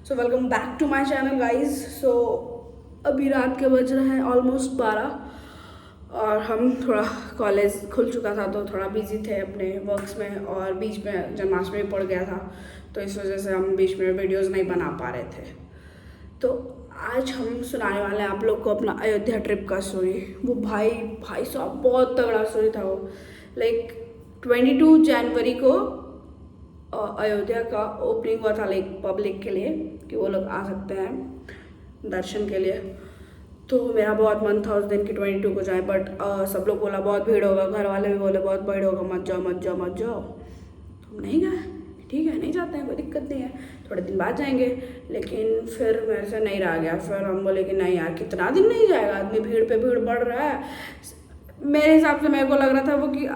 So welcome back to my channel guys. So अभी रात के बज रहे हैं ऑलमोस्ट 12 और हम थोड़ा कॉलेज खुल चुका था तो थोड़ा बिजी थे अपने वर्क्स में और बीच में जन्माष्टमी पड़ गया था तो इस वजह से हम बीच में वीडियोस नहीं बना पा रहे थे। तो आज हम सुनाने वाले हैं आप लोग को अपना अयोध्या ट्रिप का स्टोरी। वो भाई साहब बहुत तगड़ा स्टोरी था वो। लाइक 22 जनवरी को अयोध्या का ओपनिंग हुआ था लाइक पब्लिक के लिए कि वो लोग आ सकते हैं दर्शन के लिए। तो मेरा बहुत मन था उस दिन की 22 को जाए, बट सब लोग बोला बहुत भीड़ होगा, घर वाले भी बोले बहुत भीड़ होगा, मत जाओ। तो हम नहीं गए, ठीक है नहीं जाते हैं, कोई दिक्कत नहीं है, थोड़े दिन बाद जाएंगे। लेकिन फिर मेरे से नहीं रहा गया। फिर हम बोले कि नहीं यार कितना दिन नहीं जाएगा आदमी, भीड़ पे भीड़ बढ़ रहा है। मेरे हिसाब से मेरे को लग रहा था वो कि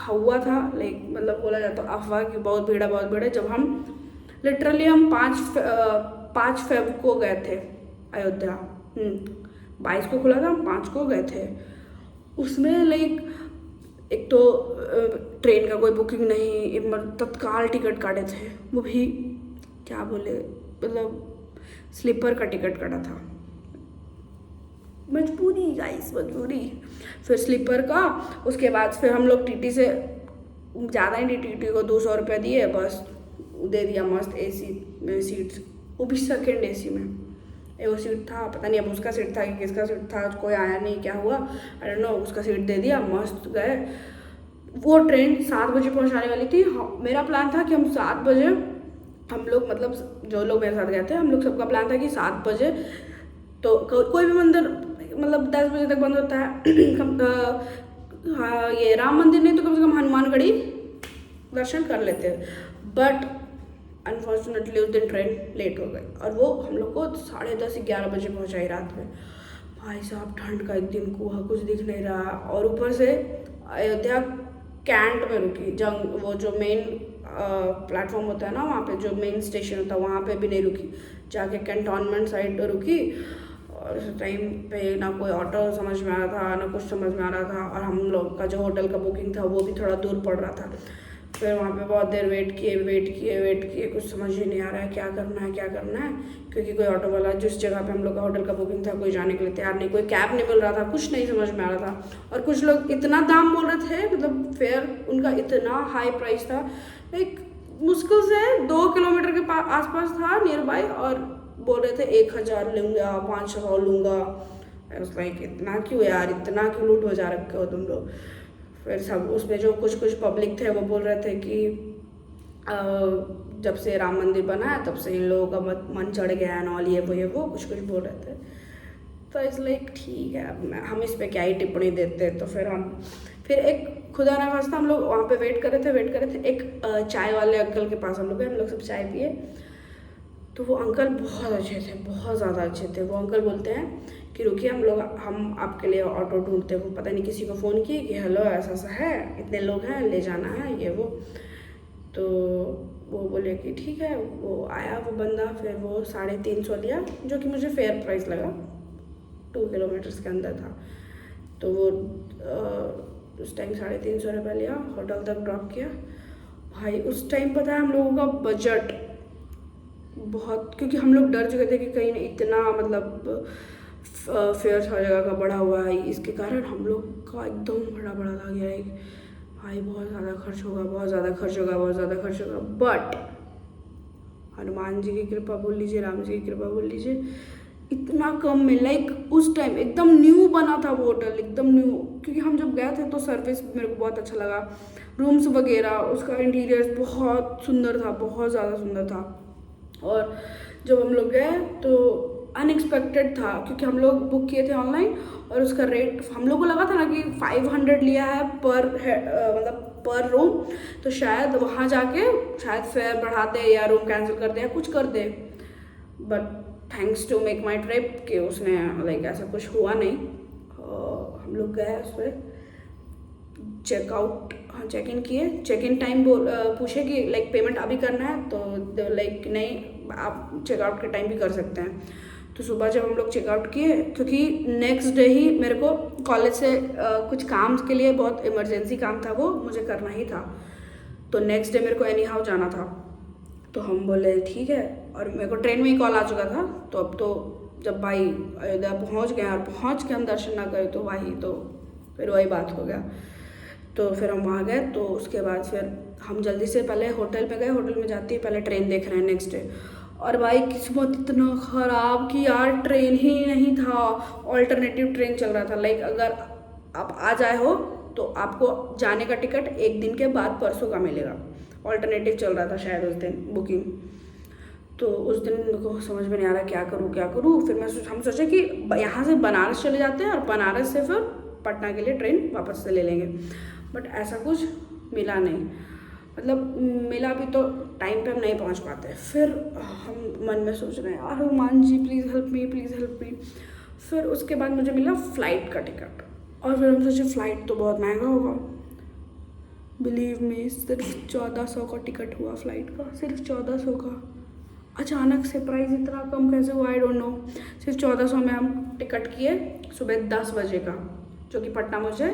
हुआ था लाइक मतलब बोला जाता अफवाह कि बहुत भीड़ है। जब हम लिटरली हम 5 फेब को गए थे अयोध्या। 22 को खुला था, हम 5 को गए थे। उसमें लाइक एक तो ट्रेन का कोई बुकिंग नहीं, तत्काल टिकट काटे थे, वो भी क्या बोले मतलब स्लीपर का टिकट काटा था। मजबूरी गाइस, मजबूरी। फिर स्लीपर का, उसके बाद फिर हम लोग टीटी से ज़्यादा ही टीटी को 200 रुपये दिए, बस दे दिया मस्त एसी में सीट्स, वो भी सेकेंड एसी में। वो सीट था, पता नहीं अब उसका सीट था कि किसका सीट था, कोई आया नहीं, क्या हुआ आई डोंट नो, उसका सीट दे दिया, मस्त गए। वो ट्रेन 7 बजे पहुंचाने वाली थी। मेरा प्लान था कि हम 7 बजे हम लोग मतलब जो लोग मेरे साथ गए थे हम लोग सबका प्लान था कि 7 बजे तो कोई भी मंदिर मतलब 10 बजे तक बंद होता है। हाँ ये राम मंदिर नहीं तो कम से कम हनुमानगढ़ी दर्शन कर लेते हैं। बट अनफॉर्चुनेटली उस दिन ट्रेन लेट हो गई और वो हम लोग को 10:30-11 बजे पहुंचाई रात में। भाई साहब ठंड का एक दिन कुआ, कुछ दिख नहीं रहा, और ऊपर से अयोध्या कैंट में रुकी, वो जो मेन प्लेटफॉर्म होता है ना, वहाँ पे जो मेन स्टेशन होता है वहाँ पे भी नहीं रुकी, जाके कैंटोनमेंट साइड पर रुकी। और उस टाइम पे ना कोई ऑटो समझ में आ रहा था ना कुछ समझ में आ रहा था, और हम लोग का जो होटल का बुकिंग था वो भी थोड़ा दूर पड़ रहा था। फिर वहाँ पे बहुत देर वेट किए, कुछ समझ ही नहीं आ रहा है क्या करना है, क्योंकि कोई ऑटो वाला जिस जगह पे हम लोग का होटल का बुकिंग था कोई जाने के लिए तैयार नहीं, कोई कैब नहीं मिल रहा था, कुछ नहीं समझ में आ रहा था। और कुछ लोग इतना दाम बोल रहे थे, मतलब फेयर उनका इतना हाई प्राइस था, लाइक मुश्किल से 2 किलोमीटर के आसपास था नियर बाय, और बोल रहे थे 1000 लूँगा, 500 लूँगा। लाइक इतना क्यों यार, इतना क्यों लूट बजा रखे हो तुम लोग। फिर सब उसमें जो कुछ पब्लिक थे वो बोल रहे थे कि जब से राम मंदिर बना है तब से इन लोगों का मन चढ़ गया है, नॉल ये वो कुछ बोल रहे थे। तो इस लाइक ठीक है, अब हम इस पर क्या ही टिप्पणी देते। तो फिर एक खुदा ना खास्ता हम लोग वहाँ पे वेट कर रहे थे। एक चाय वाले अंकल के पास हम लोग सब चाय पिए। तो वो अंकल बहुत अच्छे थे, बहुत ज़्यादा अच्छे थे। वो अंकल बोलते हैं कि रुकिए हम आपके लिए ऑटो ढूंढते हैं। वो पता नहीं किसी को फ़ोन किए कि हेलो ऐसा है, इतने लोग हैं, ले जाना है ये वो। तो वो बोले कि ठीक है। वो आया वो बंदा, फिर वो 350 लिया, जो कि मुझे फेयर प्राइस लगा, 2 किलोमीटर्स के अंदर था। तो वो उस टाइम 350 रुपये लिया, होटल तक ड्रॉप किया। भाई उस टाइम पता है हम लोगों का बजट बहुत, क्योंकि हम लोग डर चुके थे कि कहीं इतना मतलब फेयर हर जगह का बढ़ा हुआ है, इसके कारण हम लोग का एकदम बड़ा लग गया है। भाई बहुत ज़्यादा खर्च होगा। बट हनुमान जी की कृपा बोल लीजिए, राम जी की कृपा बोल लीजिए, इतना कम में लाइक उस टाइम एकदम न्यू बना था वो होटल, एकदम न्यू। क्योंकि हम जब गए थे तो सर्विस मेरे को बहुत अच्छा लगा, रूम्स वगैरह, उसका इंटीरियर बहुत सुंदर था, बहुत ज़्यादा सुंदर था। और जब हम लोग गए तो अनएक्सपेक्टेड था, क्योंकि हम लोग बुक किए थे ऑनलाइन और उसका रेट हम लोग को लगा था ना कि 500 लिया है मतलब पर रूम, तो शायद वहाँ जाके शायद फेयर बढ़ा दे या रूम कैंसिल कर दे या कुछ कर दे। But thanks to make my trip कि उसने लाइक ऐसा कुछ हुआ नहीं। हम लोग गए उस पर चेक इन किए, चेक इन टाइम पूछे कि लाइक पेमेंट अभी करना है, तो लाइक नहीं आप चेकआउट के टाइम भी कर सकते हैं। तो सुबह जब हम लोग चेकआउट किए, क्योंकि नेक्स्ट डे ही मेरे को कॉलेज से कुछ काम के लिए बहुत इमरजेंसी काम था, वो मुझे करना ही था, तो नेक्स्ट डे मेरे को एनी हाउ जाना था। तो हम बोले ठीक है, और मेरे को ट्रेन में ही कॉल आ चुका था। तो अब तो जब भाई अयोध्या पहुँच गए और पहुँच के हम दर्शन ना करें तो भाई तो फिर वही बात हो गया। तो फिर हम वहाँ गए। तो उसके बाद फिर हम जल्दी से पहले होटल पे गए। होटल में जाते ही पहले ट्रेन देख रहे हैं नेक्स्ट डे। और भाई किस्मत इतना ख़राब कि यार ट्रेन ही नहीं था, ऑल्टरनेटिव ट्रेन चल रहा था। लाइक अगर आप आ जाए हो तो आपको जाने का टिकट एक दिन के बाद परसों का मिलेगा। ऑल्टरनेटिव चल रहा था शायद उस दिन बुकिंग। तो उस दिन मेरे को समझ में नहीं आ रहा क्या करूँ। फिर हम सोचे कि यहाँ से बनारस चले जाते हैं और बनारस से फिर पटना के लिए ट्रेन वापस से ले लेंगे। बट ऐसा कुछ मिला नहीं, मतलब मिला भी तो टाइम पे हम नहीं पहुँच पाते। फिर हम मन में सोच रहे हैं यार Hanuman ji please help me, please help me. फिर उसके बाद मुझे मिला फ़्लाइट का टिकट। और फिर हम सोचे फ़्लाइट तो बहुत महंगा होगा। बिलीव मी, सिर्फ 1400 का टिकट हुआ फ़्लाइट का, सिर्फ 1400 का। अचानक से प्राइस इतना कम कैसे हुआ, आई डोंट नो। सिर्फ 1400 में हम टिकट किए सुबह 10 बजे का, जो कि पटना मुझे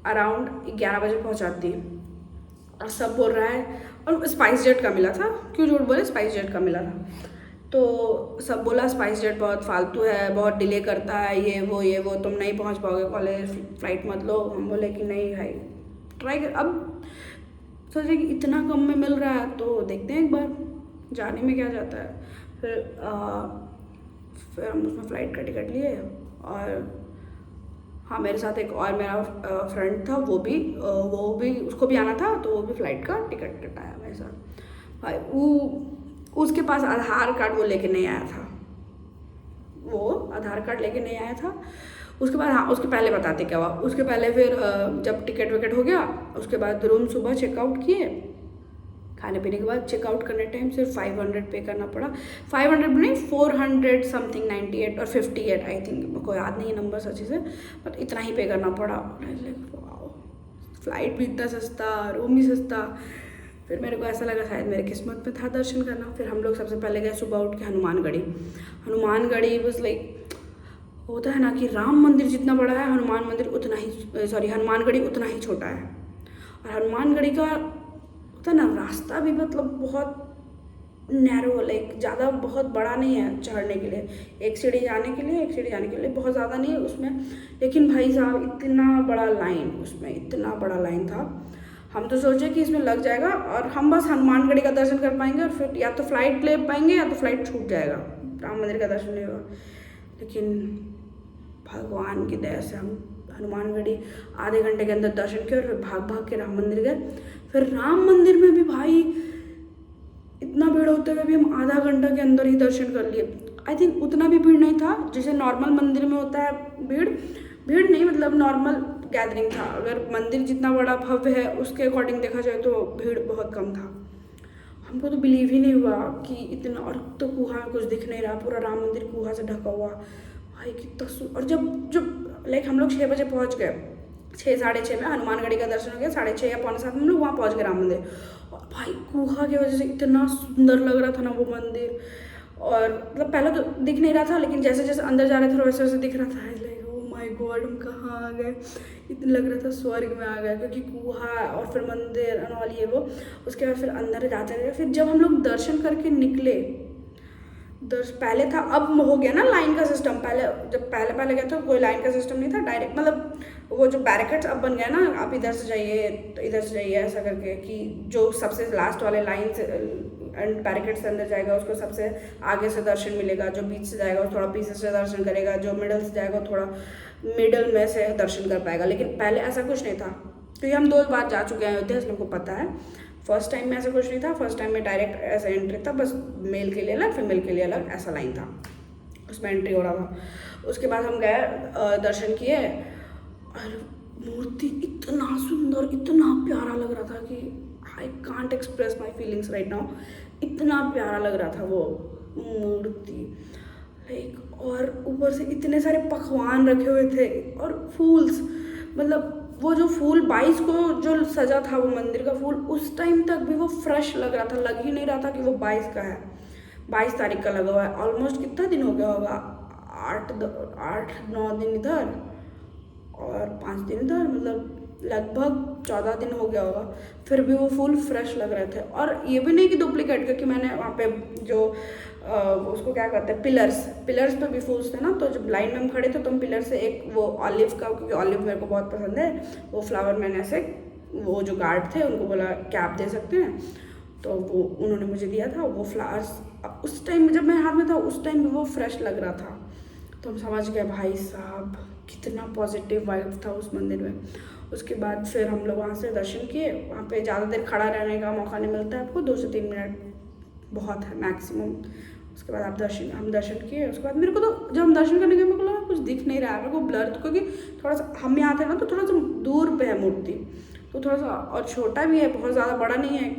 अराउंड 11 बजे पहुंचाती। और सब बोल रहा है, और स्पाइस जेट का मिला था, क्यों झूठ बोले, स्पाइस जेट का मिला था। तो सब बोला स्पाइस जेट बहुत फालतू है, बहुत डिले करता है, ये वो तुम नहीं पहुंच पाओगे कॉलेज, फ्लाइट मत लो। हम बोले कि नहीं भाई ट्राई कर। अब सोचे कि इतना कम में मिल रहा है तो देखते हैं एक बार, जाने में क्या जाता है। फिर हम उसमें फ़्लाइट का टिकट लिए। और हाँ, मेरे साथ एक और मेरा फ्रेंड था, वो भी उसको भी आना था, तो वो भी फ़्लाइट का टिकट कटाया मेरे साथ। भाई उसके पास आधार कार्ड वो लेके नहीं आया था, वो आधार कार्ड लेके नहीं आया था। उसके बाद हाँ, उसके पहले बताते क्या हुआ। उसके पहले फिर जब टिकट विकेट हो गया, उसके बाद रूम सुबह चेकआउट किए। खाने पीने के बाद चेकआउट करने टाइम सिर्फ 500 पे करना पड़ा। 500 नहीं, 400 समथिंग, 98 और 58 आई थिंक, मेरे को याद नहीं है नंबर अच्छे से, बट इतना ही पे करना पड़ा। फ्लाइट भी इतना सस्ता, रूम भी सस्ता। फिर मेरे को ऐसा लगा शायद मेरे किस्मत में था दर्शन करना। फिर हम लोग सबसे पहले गए सुबह उठ के हनुमानगढ़ी वाज लाइक, होता है ना कि राम मंदिर जितना बड़ा है हनुमानगढ़ी उतना ही छोटा है। और हनुमानगढ़ी का होता है ना रास्ता भी मतलब बहुत नैरो, लाइक ज़्यादा बहुत बड़ा नहीं है चढ़ने के लिए। एक सीढ़ी जाने के लिए बहुत ज़्यादा नहीं है उसमें। लेकिन भाई साहब इतना बड़ा लाइन था। हम तो सोचे कि इसमें लग जाएगा और हम बस हनुमानगढ़ी का दर्शन कर पाएंगे, और फिर या तो फ्लाइट ले पाएंगे या तो फ्लाइट छूट जाएगा, राम मंदिर का दर्शन नहीं होगा। लेकिन भगवान की दया से हम हनुमानगढ़ी आधे घंटे के अंदर दर्शन किए और फिर भाग के राम मंदिर गए। फिर राम मंदिर में भी भाई इतना भीड़ होते हुए भी हम आधा घंटा के अंदर ही दर्शन कर लिए। आई थिंक उतना भी भीड़ नहीं था जैसे नॉर्मल मंदिर में होता है भीड़ नहीं, मतलब नॉर्मल गैदरिंग था। अगर मंदिर जितना बड़ा भव्य है उसके अकॉर्डिंग देखा जाए तो भीड़ बहुत कम था। हमको तो बिलीव ही नहीं हुआ कि इतना, और तो कुहा में कुछ दिख नहीं रहा, पूरा राम मंदिर कुहा से ढका हुआ। भाई कितना और जब लाइक हम लोग 6 बजे पहुँच गए, 6 साढ़े 6 में हनुमानगढ़ी का दर्शन हो गया, 6:30 या 6:45 में हम लोग वहाँ पहुँच गए राम मंदिर। और भाई कुहा की वजह से इतना सुंदर लग रहा था ना वो मंदिर। और मतलब पहले तो दिख नहीं रहा था, लेकिन जैसे जैसे अंदर जा रहे थे वैसे वैसे दिख रहा था। लाइक ओ माय गॉड हम कहाँ आ गए, इतना लग रहा था स्वर्ग में आ गए, क्योंकि कुहा और फिर मंदिर और ये वो। उसके बाद फिर अंदर जाते रहे। फिर जब हम लोग दर्शन करके निकले, पहले था, अब हो गया ना लाइन का सिस्टम। पहले गया तो कोई लाइन का सिस्टम नहीं था, डायरेक्ट मतलब वो जो बैरिकेड्स अब बन गया ना, आप इधर से जाइए तो इधर से जाइए ऐसा करके, कि जो सबसे लास्ट वाले लाइन से एंड बैरिकेड से अंदर जाएगा उसको सबसे आगे से दर्शन मिलेगा, जो बीच से जाएगा वो थोड़ा पीछे से दर्शन करेगा, जो मिडल से जाएगा थोड़ा मिडल में से दर्शन कर पाएगा। लेकिन पहले ऐसा कुछ नहीं था, क्योंकि हम 2 बार जा चुके हैं अयोध्या, इसलिए हमको पता है। फर्स्ट टाइम में ऐसा कुछ नहीं था। फर्स्ट टाइम में डायरेक्ट ऐसा एंट्री था, बस मेल के लिए अलग फीमेल के लिए अलग ऐसा लाइन था, उसमें एंट्री हो रहा था। उसके बाद हम गए, दर्शन किए, और मूर्ति इतना सुंदर, इतना प्यारा लग रहा था कि I can't express my feelings right now. इतना प्यारा लग रहा था वो मूर्ति, लाइक। और ऊपर से इतने सारे पकवान रखे हुए थे और फूल्स, मतलब वो जो फूल 22 को जो सजा था वो मंदिर का फूल, उस टाइम तक भी वो फ्रेश लग रहा था। लग ही नहीं रहा था कि वो 22 का है, 22 तारीख का लगा हुआ है। ऑलमोस्ट कितना दिन हो गया होगा, 8-9 दिन इधर और 5 दिन इधर, मतलब लगभग 14 दिन हो गया होगा, फिर भी वो फुल फ्रेश लग रहे थे। और ये भी नहीं कि डुप्लीकेट, क्योंकि मैंने वहाँ पे जो उसको क्या कहते हैं, पिलर्स पे भी फूल्स थे ना, तो जब लाइन में हम खड़े थे तो हम पिलर से एक वो ऑलिव का, क्योंकि ऑलिव मेरे को बहुत पसंद है, वो फ्लावर मैंने ऐसे, वो जो गार्ड थे उनको बोला क्या आप दे सकते हैं, तो वो उन्होंने मुझे दिया था वो फ्लावर्स। उस टाइम जब मेरे हाथ में था उस टाइम भी वो फ्रेश लग रहा था, तो हम समझ गए भाई साहब कितना पॉजिटिव वाइब था उस मंदिर में। उसके बाद फिर हम लोग वहाँ से दर्शन किए। वहाँ पे ज़्यादा देर खड़ा रहने का मौका नहीं मिलता है आपको, 2 से 3 मिनट बहुत है मैक्सिमम। उसके बाद हम दर्शन किए। उसके बाद मेरे को तो जब हम दर्शन करने गए मेरे को लगा कुछ दिख नहीं रहा है, मेरे को ब्लर, क्योंकि थोड़ा सा हम यहाँ थे ना तो थोड़ा सा दूर पे है मूर्ति, तो थोड़ा सा और छोटा भी है, बहुत ज़्यादा बड़ा नहीं है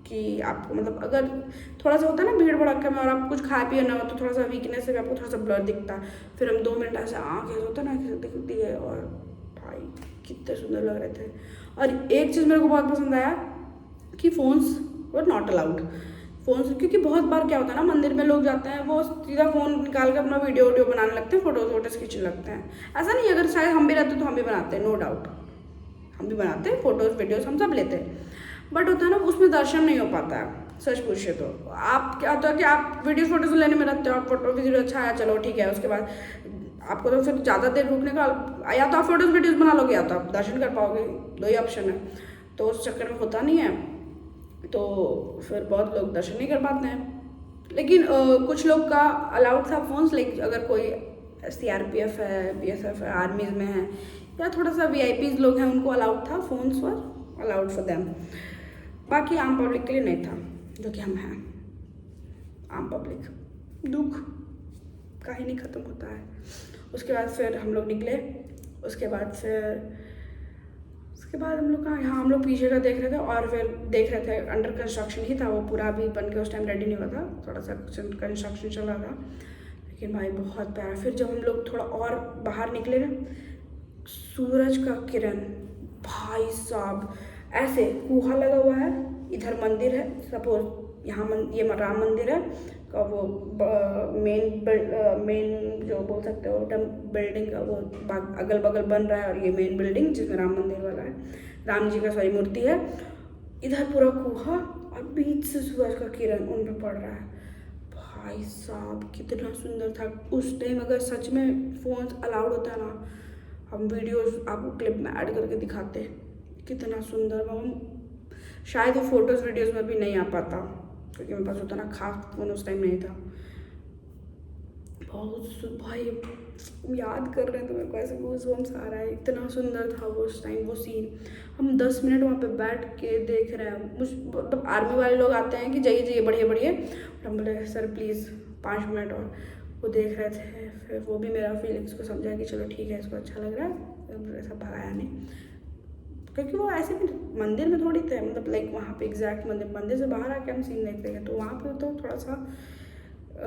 कि आपको मतलब अगर थोड़ा सा होता है ना भीड़ भड़क्का में और आप कुछ खाए पिए ना हो तो थोड़ा सा वीकनेस है, आपको थोड़ा सा ब्लर दिखता है। फिर हम 2 मिनट ऐसे आँख ऐसे होता है ना ऐसे दिखती है, और भाई कितने सुंदर लग रहे थे। और एक चीज़ मेरे को बहुत पसंद आया कि phones were not allowed. Phone, क्योंकि बहुत बार क्या होता है ना मंदिर में लोग जाते हैं वो सीधा फ़ोन निकाल के अपना वीडियो बनाने लगते हैं, फोटोज खींचने लगते हैं। ऐसा नहीं, अगर शायद हम भी रहते तो हम भी बनाते हैं, नो डाउट हम भी बनाते हैं फोटोज़ वीडियोज़, हम सब लेते हैं, बट होता है ना उसमें दर्शन नहीं हो पाता है। सच पूछिए तो आप क्या होता है कि आप वीडियोज़ फोटोज़ लेने में रहते हो, आप फोटो वीडियो अच्छा आया चलो ठीक है, उसके बाद आपको तो फिर ज़्यादा देर रुकने का, या तो आप फोटोज़ वीडियोज़ बना लोगे या तो आप दर्शन कर पाओगे, 2 ही ऑप्शन है। तो उस चक्कर में होता नहीं है, तो फिर बहुत लोग दर्शन नहीं कर पाते हैं। लेकिन कुछ लोग का अलाउड था फ़ोन्स, लाइक अगर कोई CRPF है, BSF है, आर्मीज़ में है, या थोड़ा सा VIPs लोग हैं उनको अलाउड था, phones were allowed for them. बाकी आम पब्लिक के लिए नहीं था, जो कि हम हैं आम पब्लिक। दुख का ही नहीं ख़त्म होता है। उसके बाद फिर हम लोग निकले। उसके बाद हम लोग कहाँ, यहाँ हम लोग पीछे का देख रहे थे, और फिर देख रहे थे अंडर कंस्ट्रक्शन ही था वो, पूरा अभी बन के उस टाइम रेडी नहीं हुआ था, थोड़ा सा कंस्ट्रक्शन चल रहा था, लेकिन भाई बहुत प्यारा। फिर जब हम लोग थोड़ा और बाहर निकले ना, सूरज का किरण भाई साहब, ऐसे कुहा लगा हुआ है, इधर मंदिर है, सपोज यहाँ ये राम मंदिर है का वो मेन जो बोल सकते हो बिल्डिंग का वो अगल बगल बन रहा है, और ये मेन बिल्डिंग जिसमें राम मंदिर वाला है, राम जी का सॉरी मूर्ति है, इधर पूरा कुहा और बीच से सूरज का किरण उन पे पड़ रहा है। भाई साहब कितना सुंदर था उस टाइम। अगर सच में फ़ोन अलाउड होता है ना, हम वीडियोस आपको क्लिप में ऐड करके दिखाते, कितना सुंदर। हम शायद वो फोटोज़ वीडियोज़ में भी नहीं आ पाता, क्योंकि मेरे पास उतना खास फ़ोन उस टाइम नहीं था। बहुत भाई याद कर रहे हैं तो मेरे को ऐसे गूज़बम्स आ रहा है, इतना सुंदर था वो उस टाइम वो सीन। हम 10 मिनट वहाँ पे बैठ के देख रहे हैं, मतलब आर्मी वाले लोग आते हैं कि जाइए बढ़िए बढ़िए, हम बोले सर प्लीज़ 5 मिनट और। वो देख रहे थे, फिर वो भी मेरा फीलिंग्स को समझा कि चलो ठीक है इसको अच्छा लग रहा है, ऐसा भगाया नहीं, क्योंकि वो ऐसे भी मंदिर में थोड़ी थे, मतलब लाइक वहाँ पे एग्जैक्ट मंदिर से बाहर आके हम सीन देखते हैं, तो वहाँ पे तो थोड़ा सा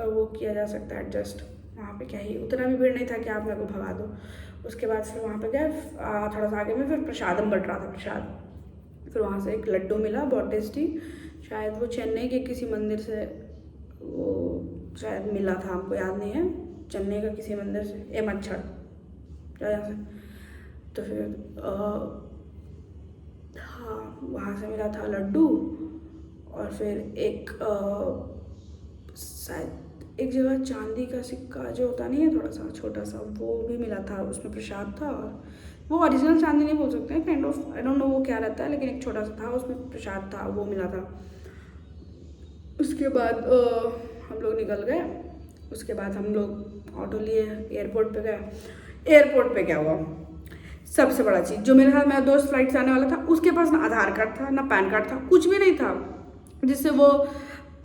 वो किया जा सकता है एडजस्ट। वहाँ पे क्या ही उतना भी भीड़ नहीं था कि आप मेरे को भगा दो। उसके बाद फिर वहाँ पे गए, थोड़ा सा आगे में फिर प्रसादम बट रहा था प्रसाद, फिर वहाँ से एक लड्डू मिला बहुत टेस्टी, शायद वो चेन्नई के किसी मंदिर से वो शायद मिला था, हमको याद नहीं है, चेन्नई का किसी मंदिर से मच्छर से। तो फिर हाँ वहाँ से मिला था लड्डू, और फिर एक शायद एक जगह चांदी का सिक्का जो होता नहीं है थोड़ा सा छोटा सा, वो भी मिला था, उसमें प्रसाद था। और वो ओरिजिनल चांदी नहीं बोल सकते हैं, kind of I don't know वो क्या रहता है, लेकिन एक छोटा सा था उसमें प्रसाद था, वो मिला था। उसके बाद हम लोग निकल गए। उसके बाद हम लोग ऑटो लिए एयरपोर्ट पे गए। एयरपोर्ट पे क्या हुआ, सबसे बड़ा चीज़, जो मेरे साथ मेरा दोस्त फ्लाइट से आने वाला था उसके पास ना आधार कार्ड था ना पैन कार्ड था, कुछ भी नहीं था, जिससे वो,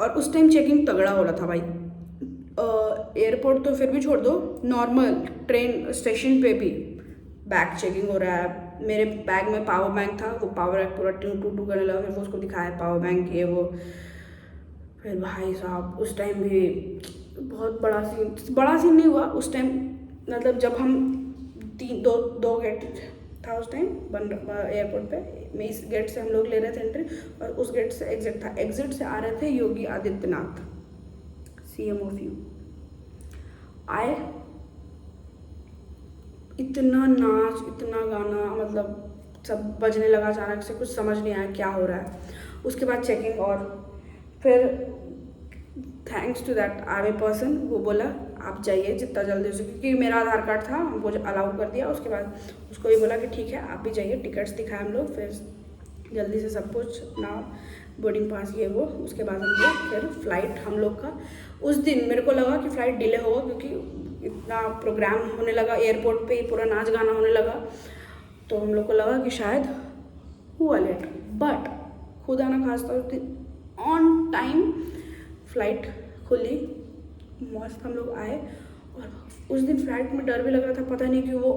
और उस टाइम चेकिंग तगड़ा हो रहा था भाई। एयरपोर्ट तो फिर भी छोड़ दो, नॉर्मल ट्रेन स्टेशन पे भी बैग चेकिंग हो रहा है। मेरे बैग में पावर बैंक था, वो पावर बैंक पूरा टू करने लगा, फिर वो उसको दिखाया पावर बैंक ये वो। फिर भाई साहब उस टाइम भी बहुत बड़ा सीन नहीं हुआ उस टाइम, मतलब जब हम दो गेट था उस टाइम एयरपोर्ट पे, मैं इस गेट से हम लोग ले रहे थे एंट्री, और उस गेट से एग्जिट था। एग्जिट से आ रहे थे Yogi Adityanath CM of you आए, इतना नाच इतना गाना, मतलब सब बजने लगा अचानक से, कुछ समझ नहीं आया क्या हो रहा है। उसके बाद चेकिंग, और फिर thanks to that army person, वो बोला आप जाइए जितना जल्दी हो सके, क्योंकि मेरा आधार कार्ड था, वो अलाउ कर दिया। उसके बाद उसको भी बोला कि ठीक है आप भी जाइए, टिकट्स दिखाए हम लोग, फिर जल्दी से सब कुछ ना बोर्डिंग पास ये वो। उसके बाद हम लोग फिर फ्लाइट, हम लोग का उस दिन मेरे को लगा कि फ़्लाइट डिले होगा, क्योंकि इतना प्रोग्राम होने लगा एयरपोर्ट पे, पूरा नाच गाना होने लगा, तो हम लोग को लगा कि शायद हुआ लेट। बट खुदा ना खास्ता उस दिन ऑन टाइम फ़्लाइट खुली, मस्त हम लोग आए। और उस दिन फ्लाइट में डर भी लग रहा था, पता नहीं क्यों वो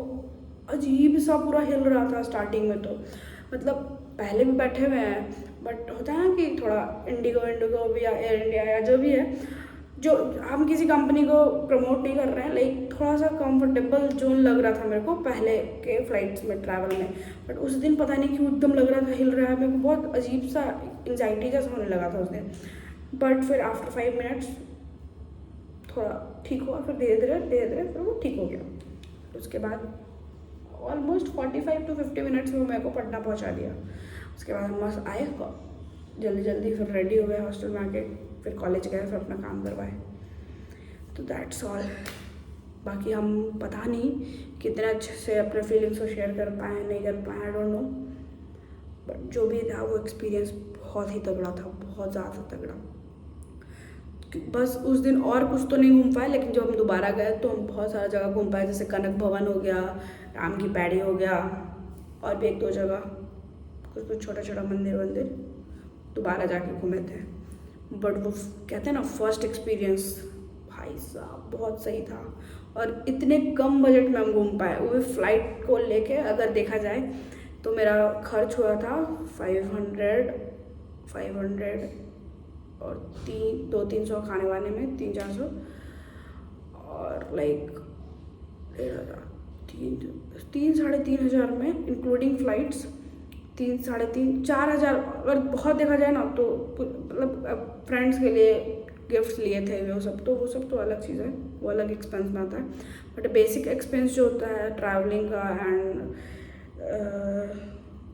अजीब सा पूरा हिल रहा था स्टार्टिंग में। तो मतलब पहले भी बैठे हुए हैं, बट होता है ना कि थोड़ा इंडिगो भी या एयर इंडिया या जो भी है, जो हम किसी कंपनी को प्रमोट नहीं कर रहे हैं, लाइक थोड़ा सा कंफर्टेबल जोन लग रहा था मेरे को पहले के फ्लाइट्स में ट्रैवल में। बट उस दिन पता नहीं क्यों एकदम लग रहा था हिल रहा है, मेरे को बहुत अजीब सा एंजाइटी जैसा होने लगा था उस दिन। बट फिर आफ्टर 5 मिनट्स थोड़ा ठीक हुआ, फिर धीरे धीरे फिर वो ठीक हो गया। उसके बाद ऑलमोस्ट 45 to 50 मिनट्स में वो मेरे को पटना पहुंचा दिया। उसके बाद हम मस्त आए जल्दी फिर रेडी हुए, हॉस्टल में आके फिर कॉलेज गए, फिर अपना काम करवाए। तो दैट्स ऑल। बाकी हम पता नहीं कितने अच्छे से अपने फीलिंग्स को शेयर कर पाए नहीं कर पाए, आई डोंट नो, बट जो भी था वो एक्सपीरियंस बहुत ही तगड़ा था, बहुत ज़्यादा तगड़ा। बस उस दिन और कुछ तो नहीं घूम पाए, लेकिन जब हम दोबारा गए तो हम बहुत सारा जगह घूम पाए, जैसे कनक भवन हो गया, राम की पैड़ी हो गया, और भी 1-2 जगह कुछ छोटा मंदिर दोबारा जाके घूमे थे। बट वो कहते हैं ना फर्स्ट एक्सपीरियंस, भाई साहब बहुत सही था। और इतने कम बजट में हम घूम पाए, वो भी फ्लाइट को लेके। अगर देखा जाए तो मेरा खर्च हुआ था 500 और 200-300 खाने वाने में, 300-400, और लाइक 3,000-3,500 में इंक्लूडिंग फ़्लाइट्स, 3,500-4,000। अगर बहुत देखा जाए ना तो मतलब फ्रेंड्स के लिए गिफ्ट्स लिए थे वो सब तो अलग चीज़ है, वो अलग एक्सपेंस में आता है। बट बेसिक एक्सपेंस जो होता है ट्रैवलिंग का एंड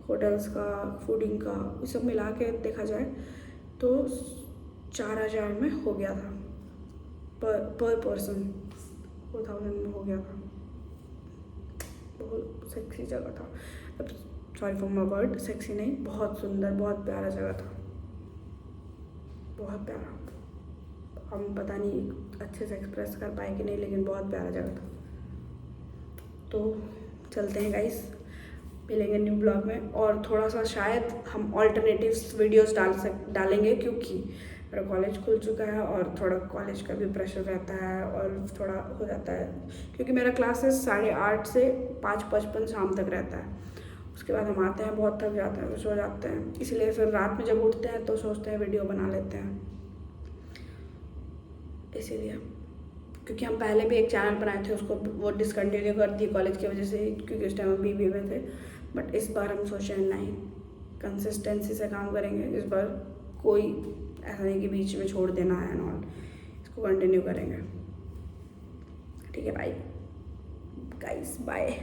होटल्स का, फूडिंग का, ये सब मिला के देखा जाए तो 4,000 में हो गया था पर पर्सन, 4,000 में हो गया था। बहुत सेक्सी जगह था, अब sorry for my word, sexy नहीं, बहुत सुंदर, बहुत प्यारा जगह था, बहुत प्यारा। हम पता नहीं अच्छे से एक्सप्रेस कर पाए कि नहीं, लेकिन बहुत प्यारा जगह था। तो चलते हैं गाइस, मिलेंगे न्यू ब्लॉग में, और थोड़ा सा शायद हम ऑल्टरनेटिव्स वीडियोस डालेंगे, क्योंकि मेरा कॉलेज खुल चुका है और थोड़ा कॉलेज का भी प्रेशर रहता है और थोड़ा हो जाता है, क्योंकि मेरा क्लासेस 8:30 से 5:55 शाम तक रहता है। उसके बाद हम आते हैं, बहुत थक जाते हैं, सो जाते हैं, इसलिए फिर रात में जब उठते हैं तो सोचते हैं वीडियो बना लेते हैं, इसीलिए। क्योंकि हम पहले भी एक चैनल बनाए थे, उसको वो डिसकंटिन्यू कर दी कॉलेज की वजह से, क्योंकि उस टाइम हम बीबीए में थे। बट इस बार हम सोचे नहीं, कंसिस्टेंसी से काम करेंगे इस बार, कोई ऐसा नहीं कि बीच में छोड़ देना है एंड ऑल, इसको कंटिन्यू करेंगे। ठीक है भाई, गाइस बाय।